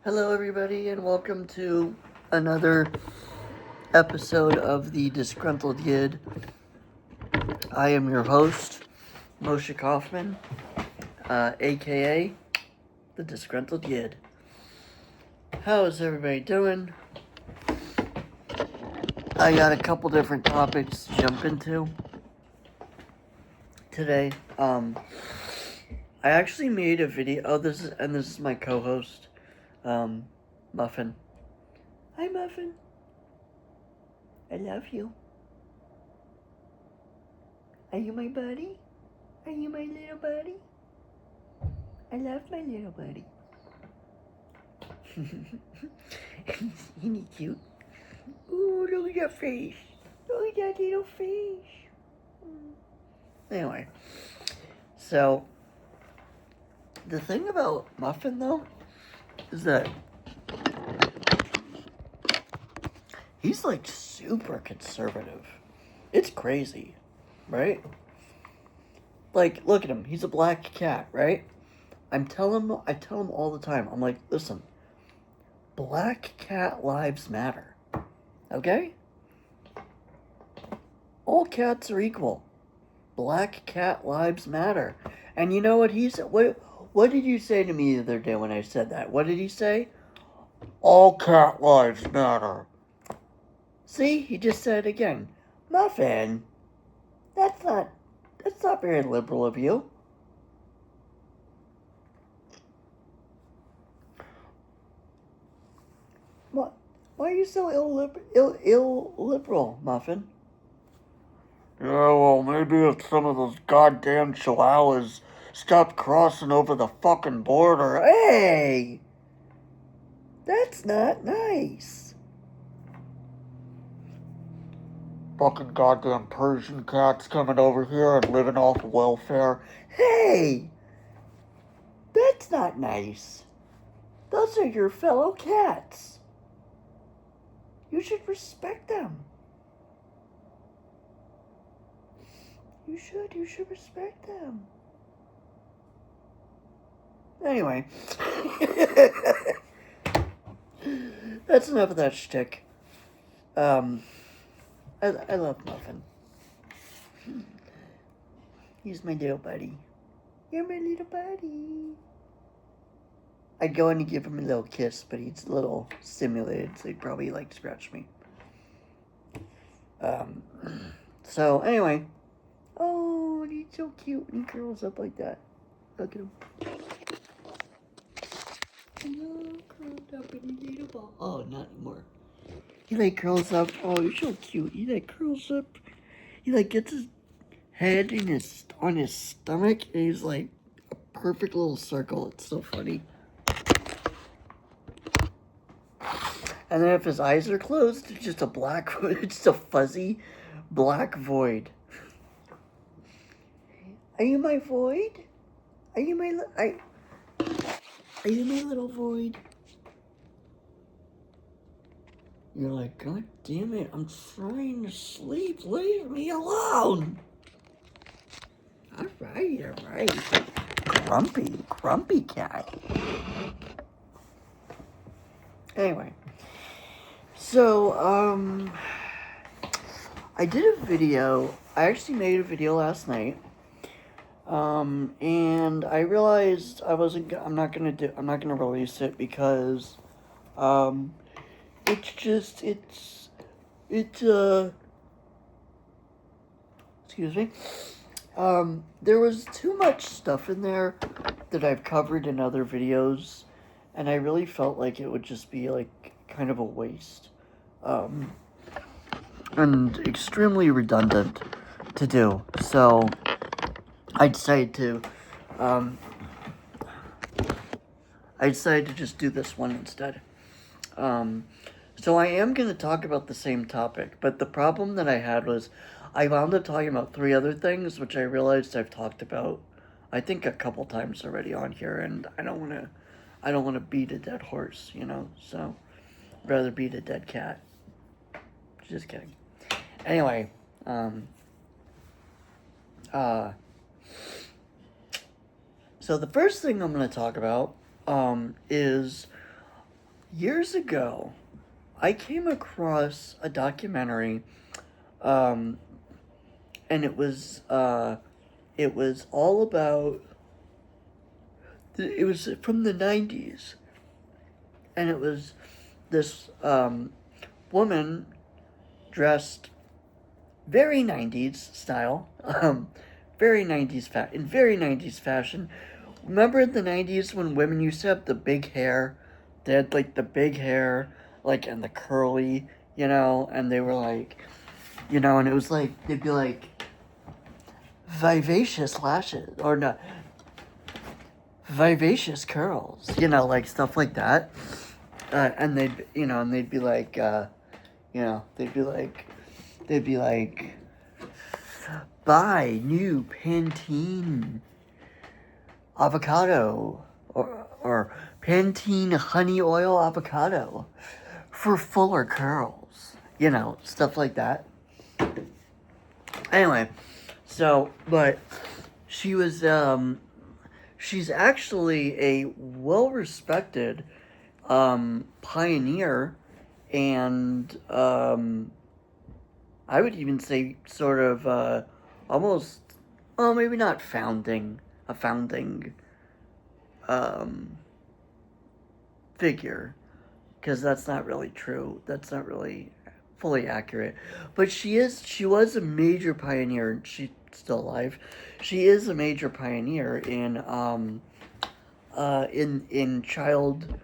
Hello, everybody, and welcome to another episode of the Disgruntled Yid. I am your host, Moshe Kaufman, aka the Disgruntled Yid. How is everybody doing? I got a couple different topics to jump into today. I actually made a video. Oh, this is my co-host, Muffin. Hi, Muffin. I love you. Are you my buddy? Are you my little buddy? I love my little buddy. Isn't he cute? Ooh, look at that face. Look at that little face. Anyway, so the thing about Muffin, though, is that he's like super conservative. It's crazy, right? Like, look at him. He's a black cat, right? I tell him all the time. I'm like, listen, black cat lives matter. Okay? All cats are equal. Black cat lives matter. And you know what he said? What did you say to me the other day when I said that? What did he say? All cat lives matter. See, he just said it again. Muffin, that's not very liberal of you. What? Why are you so illiberal, Muffin? Yeah, well, maybe if some of those goddamn chihuahuas stop crossing over the fucking border. Hey! That's not nice. Fucking goddamn Persian cats coming over here and living off welfare. Hey! That's not nice. Those are your fellow cats. You should respect them. You should respect them. Anyway. That's enough of that shtick. I love Muffin. He's my little buddy. You're my little buddy. I'd go in and give him a little kiss, but he's a little stimulated, so he'd probably like to scratch me. So anyway. Oh, he's so cute when he curls up like that. Look at him. Hello, curled up in a little ball. Oh, not anymore. He like curls up. Oh, you're so cute. He like curls up. He like gets his head on his stomach, and he's like a perfect little circle. It's so funny. And then if his eyes are closed, it's just a black, it's just a fuzzy black void. Are you my void? Are you my little void? You're like, God damn it, I'm trying to sleep. Leave me alone. All right. Grumpy cat. Anyway. So, I did a video. I actually made a video last night. And I realized I'm not gonna release it because, excuse me. There was too much stuff in there that I've covered in other videos, and I really felt like it would just be like kind of a waste. And extremely redundant to do. So I decided to just do this one instead. So I am going to talk about the same topic, but the problem that I had was I wound up talking about 3 other things, which I realized I've talked about, I think, a couple times already on here, and I don't want to beat a dead horse, so I'd rather beat a dead cat. Just kidding. Anyway, so the first thing I'm going to talk about is years ago, I came across a documentary, um, and it was all about. It was from the '90s, and it was this woman dressed very '90s style, very in very '90s fashion. Remember in the '90s when women used to have the big hair? They had like the big hair, like and the curly, and they were like, and it was like they'd be like vivacious lashes or not vivacious curls, like stuff like that. And they'd be like, they'd be like, buy new Pantene avocado or Pantene honey oil avocado for fuller curls, stuff like that. Anyway, so, but she was, she's actually a well-respected, pioneer and, I would even say sort of, almost, well, maybe not a founding, figure, because that's not really true. That's not really fully accurate. But she was a major pioneer, and she's still alive. She is a major pioneer in child,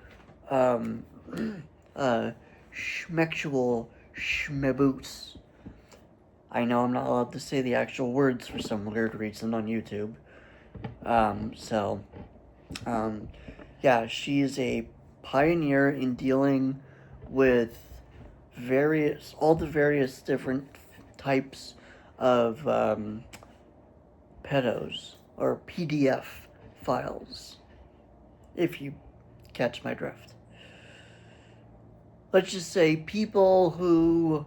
um, schmexual schmeboots. I know I'm not allowed to say the actual words for some weird reason on YouTube. So, yeah, she's a pioneer in dealing with all the various different types of, pedos, or PDF files, if you catch my drift. Let's just say people who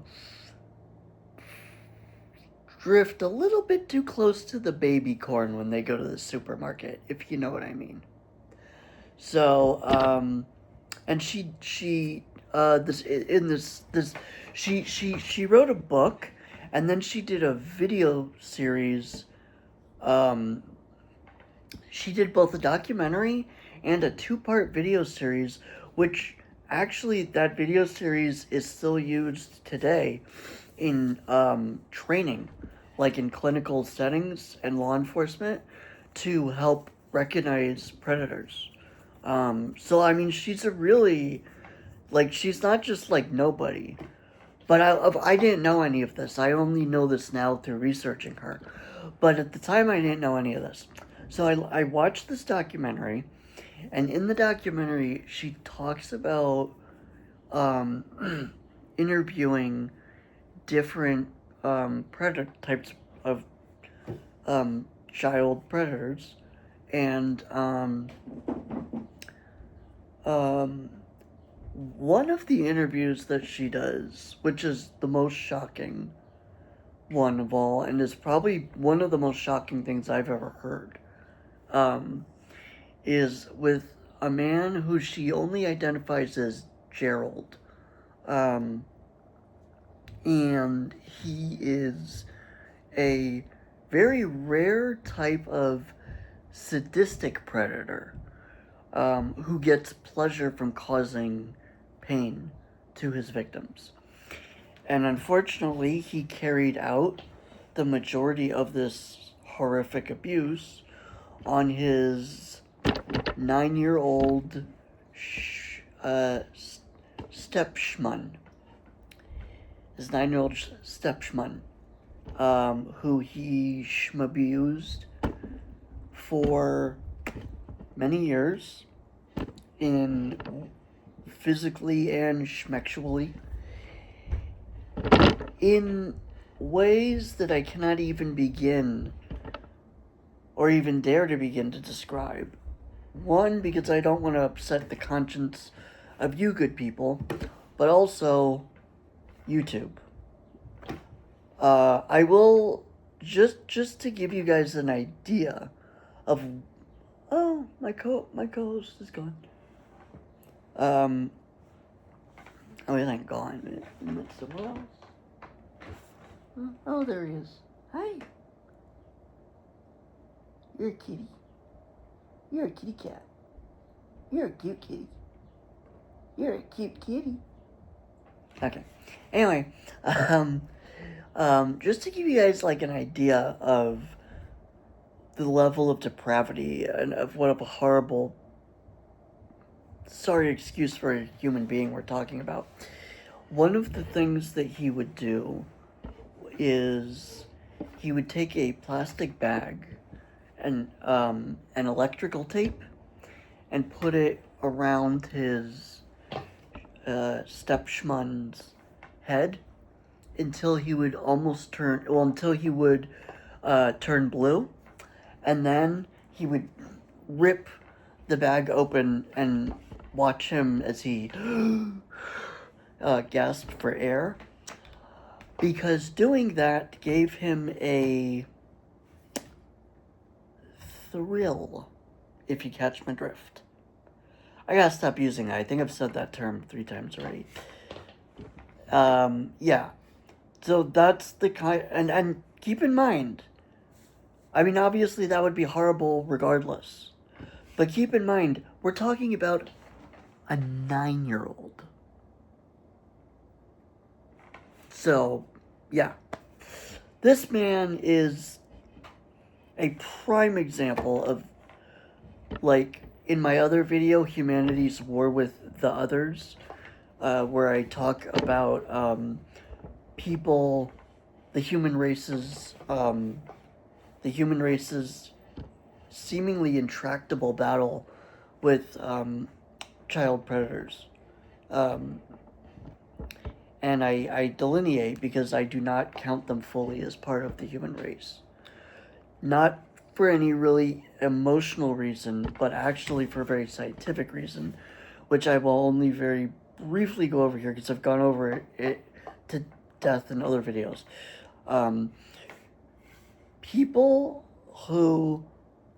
drift a little bit too close to the baby corn when they go to the supermarket, if you know what I mean. So, and she she wrote a book, and then she did a video series. She did both a documentary and a 2-part video series, which actually that video series is still used today in training, like in clinical settings and law enforcement, to help recognize predators. So I mean, she's a really, like, she's not just like nobody. But I didn't know any of this. I only know this now through researching her. But at the time, I didn't know any of this. So I watched this documentary, and in the documentary, she talks about interviewing different predator types of child predators, and one of the interviews that she does, which is the most shocking one of all, and is probably one of the most shocking things I've ever heard, is with a man who she only identifies as Gerald. And he is a very rare type of sadistic predator, who gets pleasure from causing pain to his victims. And unfortunately, he carried out the majority of this horrific abuse on his 9-year-old stepshmun. His 9-year-old stepshmun, who he abused for many years, in physically and schmexually, in ways that I cannot even begin or even dare to begin to describe. One, because I don't want to upset the conscience of you good people, but also YouTube. I will, just to give you guys an idea of, my co-host is gone. Oh, he ain't gone. He went somewhere else. Oh, there he is. Hi. You're a kitty. You're a kitty cat. You're a cute kitty. You're a cute kitty. Okay. Anyway, just to give you guys like an idea of the level of depravity and of what a horrible, sorry excuse for a human being we're talking about. One of the things that he would do is he would take a plastic bag and an electrical tape and put it around his stepschmun's head until he would turn blue, and then he would rip the bag open and watch him as he gasped for air, because doing that gave him a thrill, if you catch my drift. I gotta stop using that. I think I've said that term 3 times already. Yeah. So that's the kind, and keep in mind, I mean, obviously that would be horrible regardless. But keep in mind, we're talking about a 9-year-old. So, yeah. This man is a prime example of, like, in my other video, Humanity's War with the Others, where I talk about people, the human race's seemingly intractable battle with child predators. And I delineate because I do not count them fully as part of the human race. Not for any really emotional reason, but actually for a very scientific reason, which I will only very briefly go over here because I've gone over it to death in other videos. People who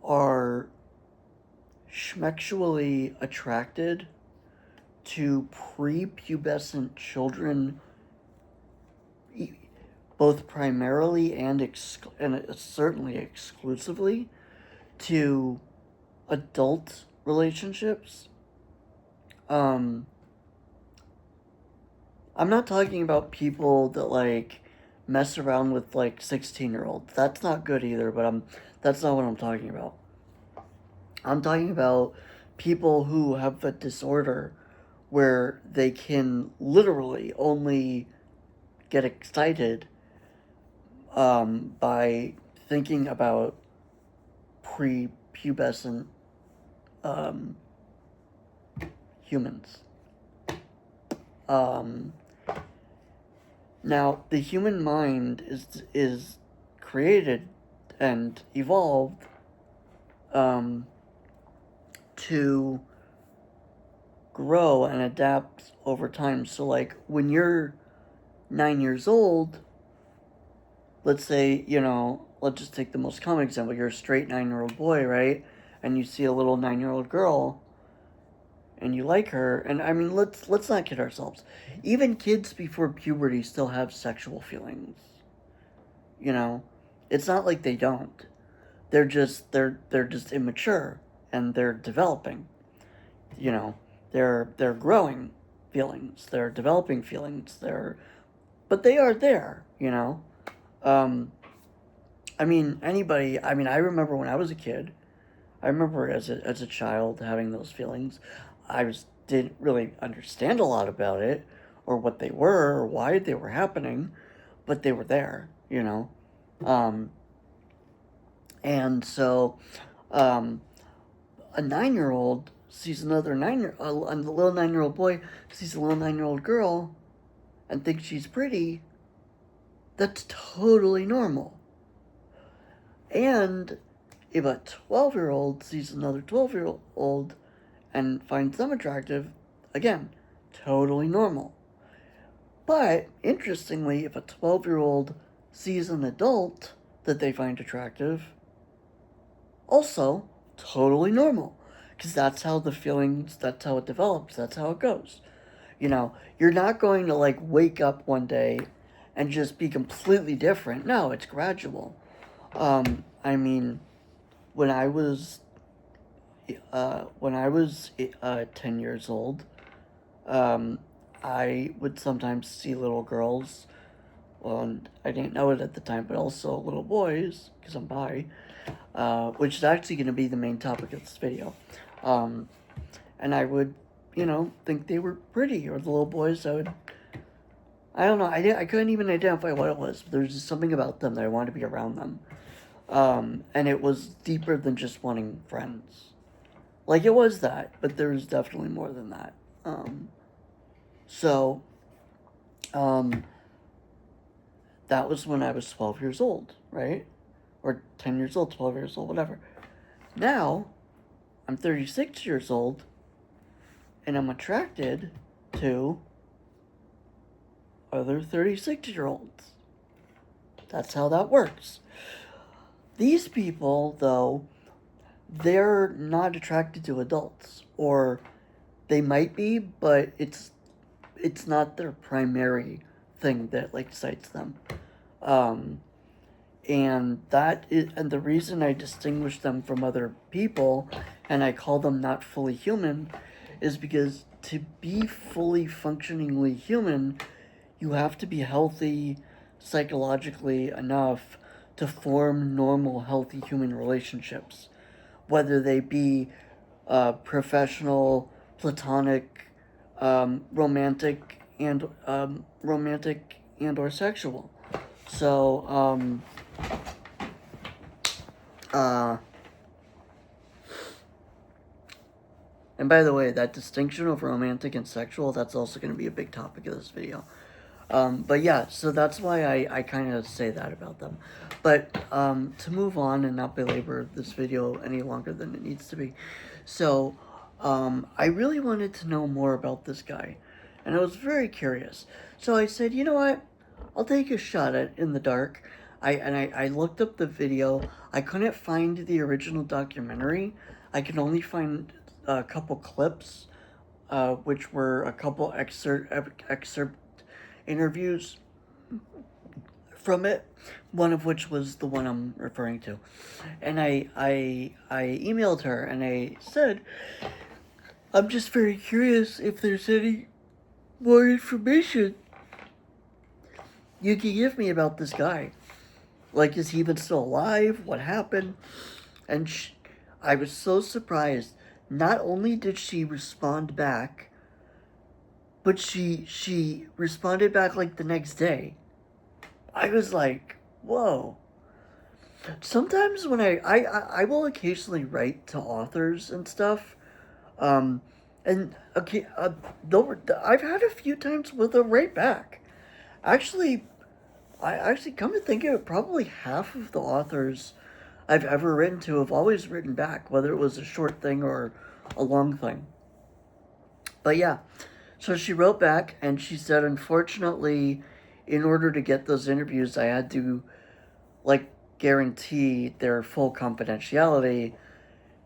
are schmexually attracted to prepubescent children, both primarily and certainly exclusively to adult relationships. I'm not talking about people that like mess around with like 16-year-olds. That's not good either, but that's not what I'm talking about. I'm talking about people who have a disorder where they can literally only get excited by thinking about prepubescent humans. Now, the human mind is created and evolved to grow and adapt over time. So, like, when you're 9 years old, let's say, let's just take the most common example. You're a straight 9-year-old boy, right? And you see a little 9-year-old girl, and you like her. And I mean, let's not kid ourselves. Even kids before puberty still have sexual feelings. It's not like they don't. They're just immature, and they're developing. They're growing feelings. They're developing feelings. But they are there. I mean, I remember when I was a kid. I remember as a child having those feelings. Didn't really understand a lot about it, or what they were, or why they were happening, but they were there, and so, a 9-year-old sees a little 9-year-old boy sees a little 9-year-old girl, and thinks she's pretty. That's totally normal. And if a 12-year-old sees another 12-year-old and finds them attractive, again, totally normal. But, interestingly, if a 12-year-old sees an adult that they find attractive, also totally normal. Because that's how it develops, that's how it goes. You know, you're not going to like wake up one day and just be completely different. No, it's gradual. I mean, when I was 10 years old, um, I would sometimes see little girls. Well, and I didn't know it at the time, but also little boys, because I'm bi, which is actually going to be the main topic of this video. Um, and I would, think they were pretty, or the little boys, I don't know, I couldn't even identify what it was, but there was just something about them that I wanted to be around them. And it was deeper than just wanting friends. Like, it was that, but there was definitely more than that. So, um, that was when I was 12 years old, right? Or 10 years old, 12 years old, whatever. Now, I'm 36 years old, and I'm attracted to other 36-year-olds. That's how that works. These people, though, they're not attracted to adults, or they might be, but it's not their primary thing that like excites them. And the reason I distinguish them from other people, and I call them not fully human, is because to be fully functioningly human, you have to be healthy psychologically enough to form normal, healthy human relationships, whether they be professional, platonic, romantic and or sexual. So, and by the way, that distinction of romantic and sexual, that's also going to be a big topic of this video. But yeah, so that's why I kind of say that about them. But to move on and not belabor this video any longer than it needs to be. So, I really wanted to know more about this guy. And I was very curious. So I said, you know what? I'll take a shot at In the Dark. I looked up the video. I couldn't find the original documentary. I could only find a couple clips, which were a couple excerpt interviews from it, one of which was the one I'm referring to. And I emailed her and I said, I'm just very curious if there's any more information you can give me about this guy. Like, is he even still alive? What happened? And I was so surprised. Not only did she respond back, but she responded back like the next day. I was like, whoa. Sometimes when I will occasionally write to authors and stuff, and okay, I've had a few times with a write back. Actually, I actually come to think of it, probably half of the authors I've ever written to have always written back, whether it was a short thing or a long thing. But yeah, so she wrote back and she said, unfortunately, in order to get those interviews, I had to like guarantee their full confidentiality,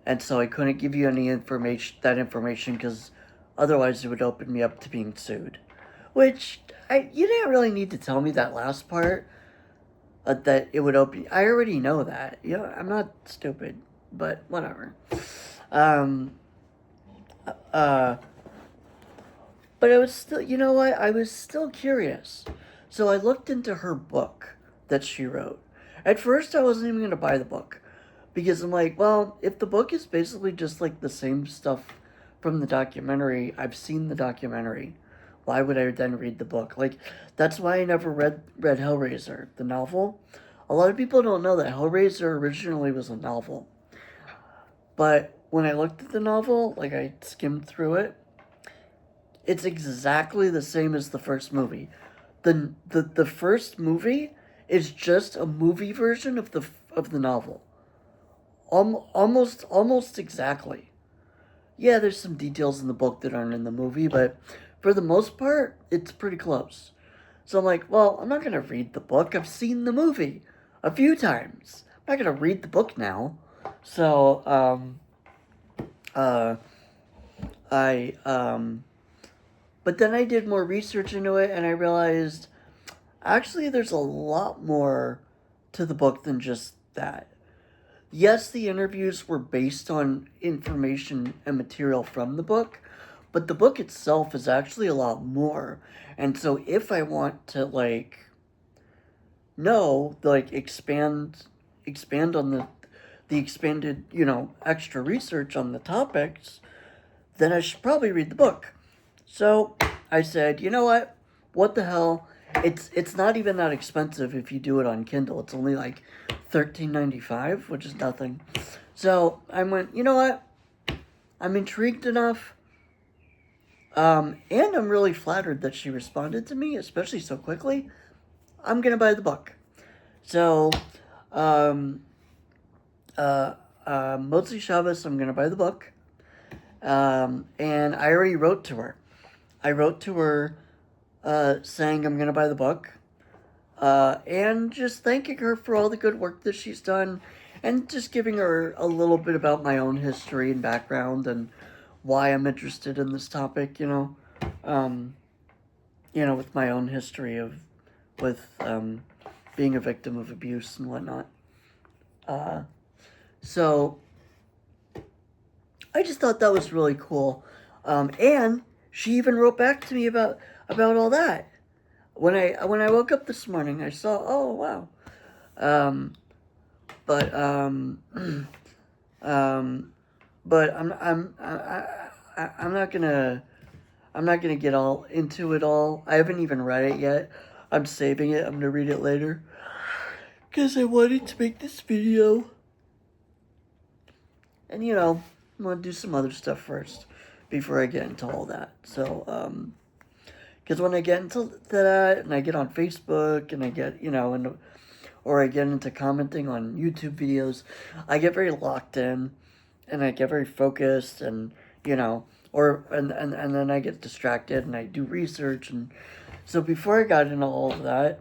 and so I couldn't give you any information because otherwise it would open me up to being sued. Which you didn't really need to tell me that last part. That it would open. I already know that. I'm not stupid, but whatever. Um. But I was still, you know what? I was still curious. So I looked into her book that she wrote. At first, I wasn't even going to buy the book because I'm like, well, if the book is basically just like the same stuff from the documentary, I've seen the documentary. Why would I then read the book? Like, that's why I never read Hellraiser, the novel. A lot of people don't know that Hellraiser originally was a novel. But when I looked at the novel, like I skimmed through it, it's exactly the same as the first movie. The first movie is just a movie version of the novel. Almost exactly. Yeah, there's some details in the book that aren't in the movie, but for the most part, it's pretty close. So I'm like, well, I'm not gonna read the book. I've seen the movie a few times. I'm not gonna read the book now. So I But then I did more research into it, and I realized actually there's a lot more to the book than just that. Yes, the interviews were based on information and material from the book, but the book itself is actually a lot more. And so if I want to expand on the expanded, extra research on the topics, then I should probably read the book. So I said, you know what? What the hell? It's not even that expensive if you do it on Kindle. It's only like $13.95, which is nothing. So I went, you know what? I'm intrigued enough. And I'm really flattered that she responded to me, especially so quickly. I'm gonna buy the book. So, Motsi Shabbos, I'm gonna buy the book. And I already wrote to her. I wrote to her saying I'm gonna buy the book. And just thanking her for all the good work that she's done, and just giving her a little bit about my own history and background and why I'm interested in this topic, with my own history with being a victim of abuse and whatnot. So I just thought that was really cool. And she even wrote back to me about all that. When I woke up this morning, I saw, oh wow. But I'm not gonna get all into it all. I haven't even read it yet. I'm saving it. I'm gonna read it later because I wanted to make this video. And I'm gonna do some other stuff first before I get into all that. So because when I get into that and I get on Facebook and I get or I get into commenting on YouTube videos, I get very locked in and I get very focused and and then I get distracted and I do research. And so before I got into all of that,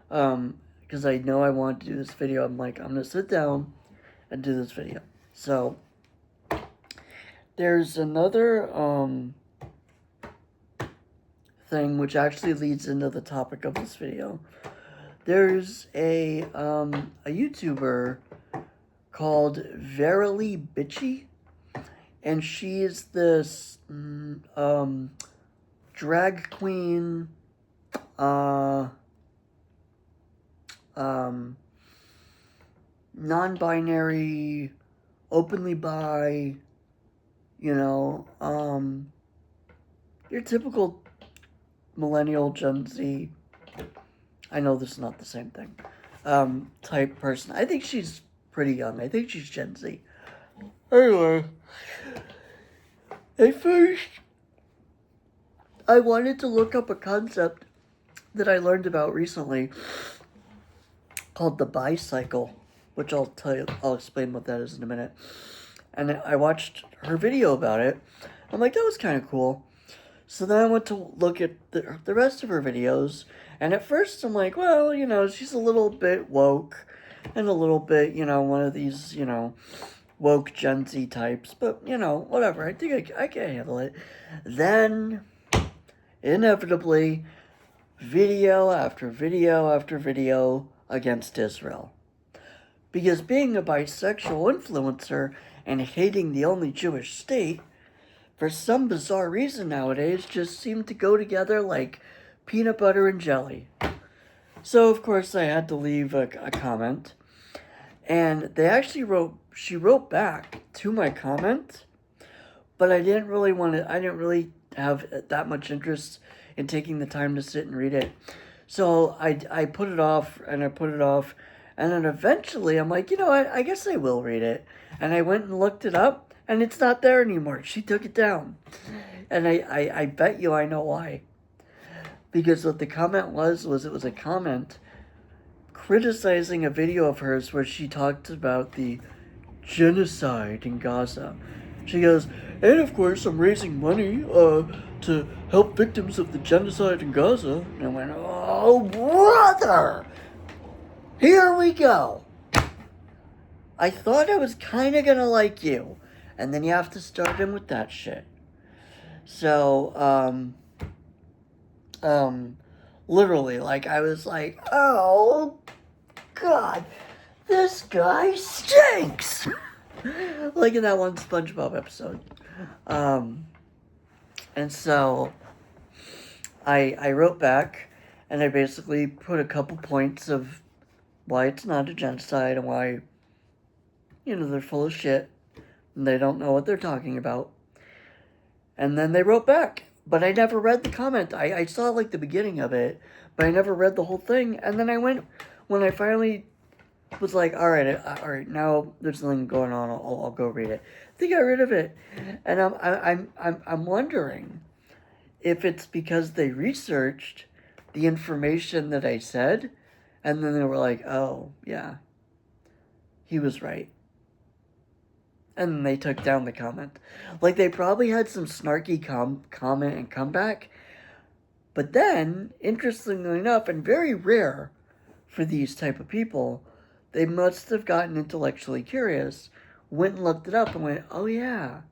because I know I wanted to do this video, I'm like, I'm gonna sit down and do this video. So there's another thing which actually leads into the topic of this video. There's a YouTuber called Verily Bitchy, and she is this drag queen, non-binary, openly bi, your typical millennial Gen Z. I know this is not the same thing. Type person. I think she's pretty young. I think she's Gen Z. Anyway, at first, I wanted to look up a concept that I learned about recently called the bicycle, which I'll explain what that is in a minute. And I watched her video about it. I'm like, that was kind of cool. So then I went to look at the rest of her videos, and at first I'm like, well, she's a little bit woke, and a little bit, one of these, woke Gen Z types, but, whatever, I think I can handle it. Then, inevitably, video after video after video against Israel. Because being a bisexual influencer and hating the only Jewish state, for some bizarre reason nowadays, just seem to go together like peanut butter and jelly. So, of course, I had to leave a comment. And she wrote back to my comment, but I didn't really have that much interest in taking the time to sit and read it. So I put it off, and I put it off, and then eventually I'm like, I guess I will read it. And I went and looked it up, and it's not there anymore. She took it down. And I bet you I know why. Because what the comment was it was a comment criticizing a video of hers where she talked about the genocide in Gaza. She goes, and of course I'm raising money to help victims of the genocide in Gaza. And I went, oh brother! Here we go! I thought I was kind of gonna like you. And then you have to start in with that shit. So, Literally, like, I was like, oh, God, this guy stinks! Like in that one SpongeBob episode. And so I wrote back, and I basically put a couple points of why it's not a genocide and why, they're full of shit and they don't know what they're talking about. And then they wrote back, but I never read the comment. I saw like the beginning of it, but I never read the whole thing. And then when I finally was like, all right, now there's nothing going on. I'll go read it. They got rid of it, and I'm wondering if it's because they researched the information that I said, and then they were like, oh yeah, he was right. And then they took down the comment. Like, they probably had some snarky comment and comeback. But then, interestingly enough, and very rare for these type of people, they must have gotten intellectually curious, went and looked it up and went, oh yeah,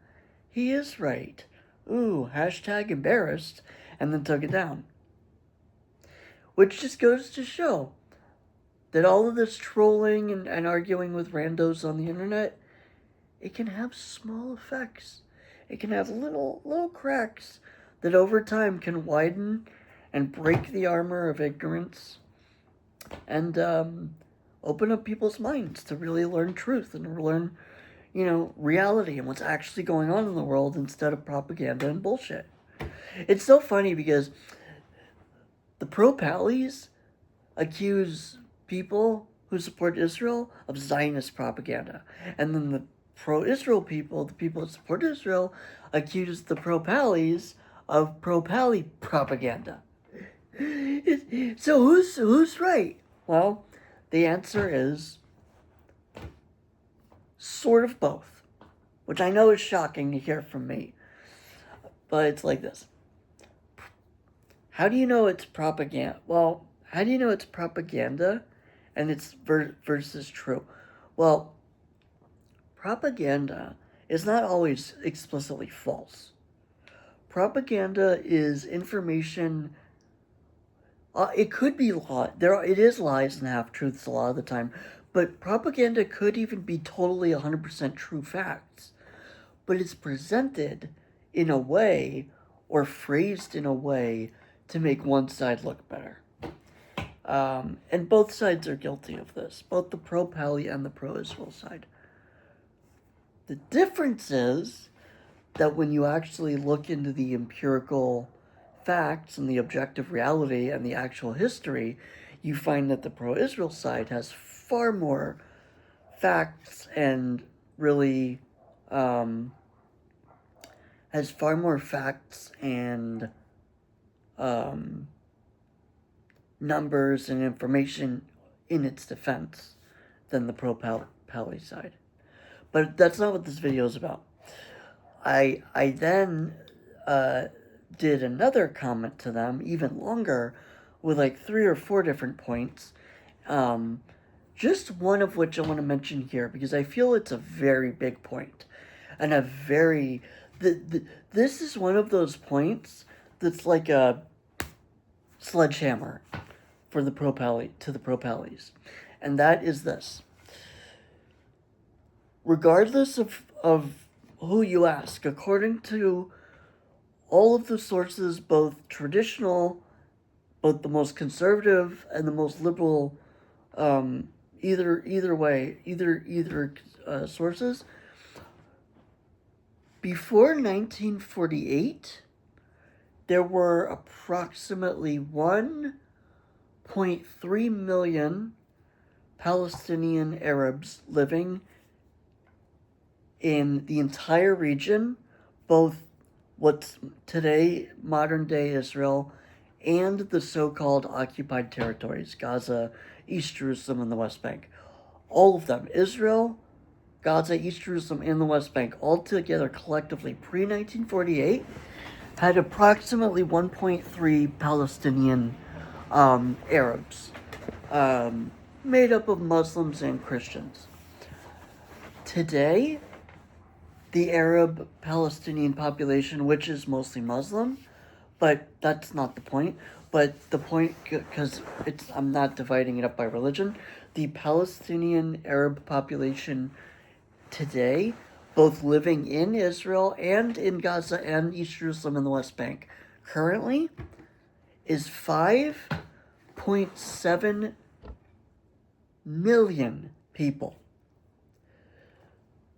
he is right. Ooh, hashtag embarrassed, and then took it down. Which just goes to show that all of this trolling and arguing with randos on the internet, it can have small effects. It can have little cracks that over time can widen and break the armor of ignorance and open up people's minds to really learn truth and learn, reality and what's actually going on in the world instead of propaganda and bullshit. It's so funny because the pro-pallies accuse people who support Israel of Zionist propaganda. And then the pro-Israel people, the people that support Israel, accuse the pro-pallies of pro-pally propaganda. So who's right? Well, the answer is sort of both, which I know is shocking to hear from me. But it's like this. How do you know it's propaganda? Well, how do you know it's propaganda and it's versus true? Well, propaganda is not always explicitly false. Propaganda is information. It could be it is lies and half-truths a lot of the time, but propaganda could even be totally 100% true facts. But it's presented in a way or phrased in a way to make one side look better. And both sides are guilty of this, both the pro-Pally and the pro-Israel side. The difference is that when you actually look into the empirical facts and the objective reality and the actual history, you find that the pro-Israel side has far more facts and really has far more facts and numbers and information in its defense than the pro-Pally side. But that's not what this video is about. I then did another comment to them, even longer, with like 3 or 4 different points. Just one of which I want to mention here, because I feel it's a very big point. And a very... this is one of those points that's like a sledgehammer for the to the pro-Pallies. And that is this. Regardless of who you ask, according to all of the sources, both traditional, both the most conservative and the most liberal, either sources, before 1948, there were approximately 1.3 million Palestinian Arabs living in the entire region, both what's today modern-day Israel and the so-called occupied territories, Gaza, East Jerusalem, and the West Bank. All of them, Israel, Gaza, East Jerusalem, and the West Bank, all together collectively pre-1948, had approximately 1.3 Palestinian Arabs, made up of Muslims and Christians. Today, the Arab Palestinian population, which is mostly Muslim, But that's not the point. But the point, because I'm not dividing it up by religion. The Palestinian Arab population today, both living in Israel and in Gaza and East Jerusalem and the West Bank, currently is 5.7 million people.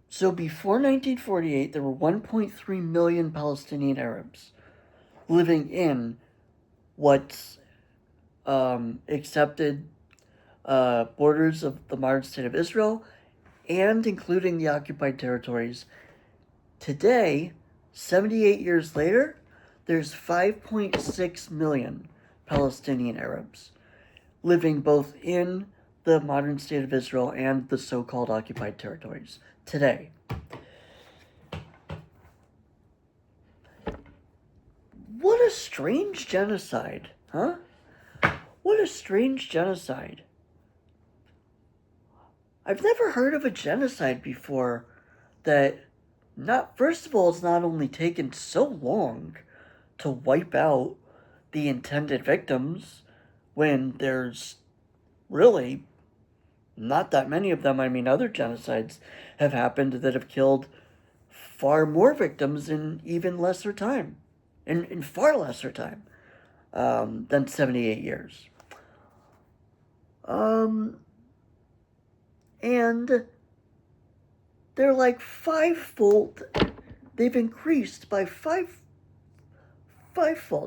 So before 1948, there were 1.3 million Palestinian Arabs living in what's accepted borders of the modern state of Israel and including the occupied territories. Today, 78 years later, there's 5.6 million Palestinian Arabs living both in the modern state of Israel and the so-called occupied territories today. What a strange genocide, huh? What a strange genocide. I've never heard of a genocide before that, first of all, it's not only taken so long to wipe out the intended victims when there's really not that many of them. I mean, other genocides have happened that have killed far more victims in even lesser time, in far lesser time than 78 years. And they're like fivefold. They've increased by fivefold,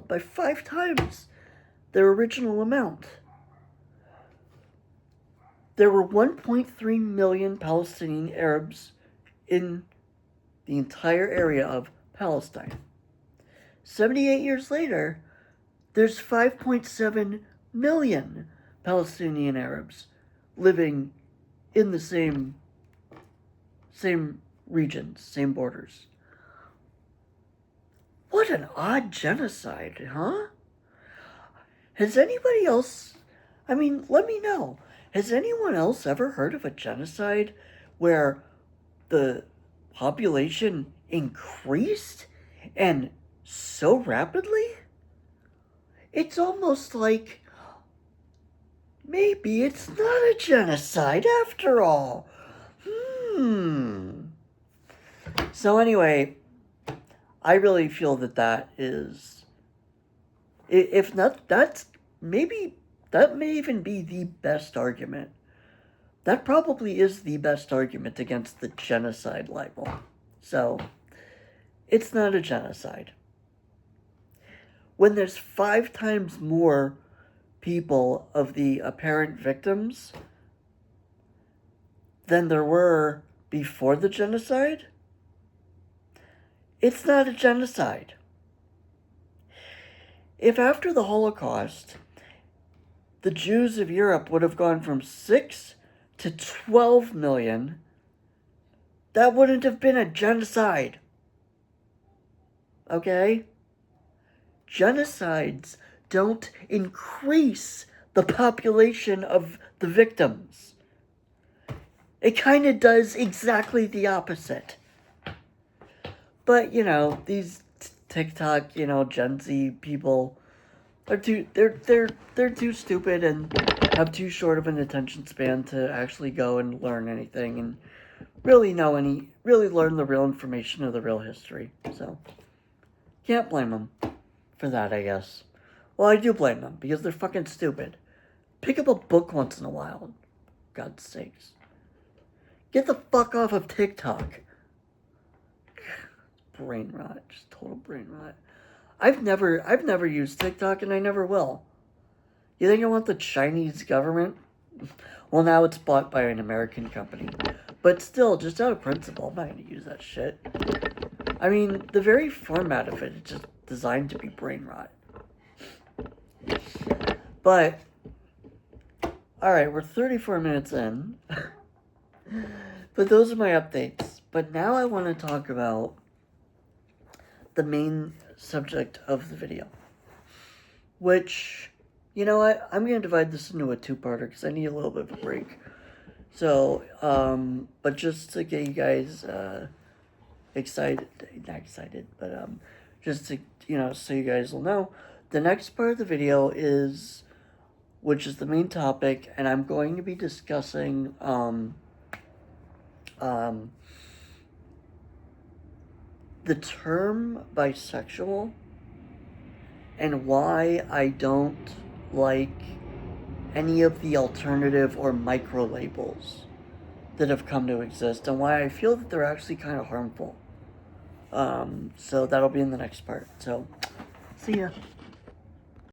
by 5 times their original amount. There were 1.3 million Palestinian Arabs in the entire area of Palestine. 78 years later, there's 5.7 million Palestinian Arabs living in the same regions, same borders. What an odd genocide, huh? Has anybody else, let me know. Has anyone else ever heard of a genocide where the population increased and so rapidly? It's almost like maybe it's not a genocide after all. So anyway, I really feel that is, if not, that may even be the best argument. That probably is the best argument against the genocide label. So, it's not a genocide. When there's 5 times more people of the apparent victims than there were before the genocide, it's not a genocide. If after the Holocaust, the Jews of Europe would have gone from 6 to 12 million, that wouldn't have been a genocide. Okay? Genocides don't increase the population of the victims. It kind of does exactly the opposite. But, these TikTok, Gen Z people are they're too stupid and have too short of an attention span to actually go and learn anything and really learn the real information of the real history. So, can't blame them for that, I guess. Well, I do blame them because they're fucking stupid. Pick up a book once in a while. God's sakes. Get the fuck off of TikTok. Brain rot. Just total brain rot. I've never used TikTok and I never will. You think I want the Chinese government? Well, now it's bought by an American company. But still, just out of principle, I'm not going to use that shit. I mean, the very format of it is just designed to be brain rot. But, alright, we're 34 minutes in. But those are my updates. But now I want to talk about the main subject of the video. Which, you know what? I'm going to divide this into a 2-parter because I need a little bit of a break. So, but just to get you guys, not excited, but, just so you guys will know, the next part of the video is, which is the main topic, and I'm going to be discussing the term bisexual and why I don't like any of the alternative or micro labels that have come to exist, and why I feel that they're actually kind of harmful. So that'll be in the next part. So, see ya.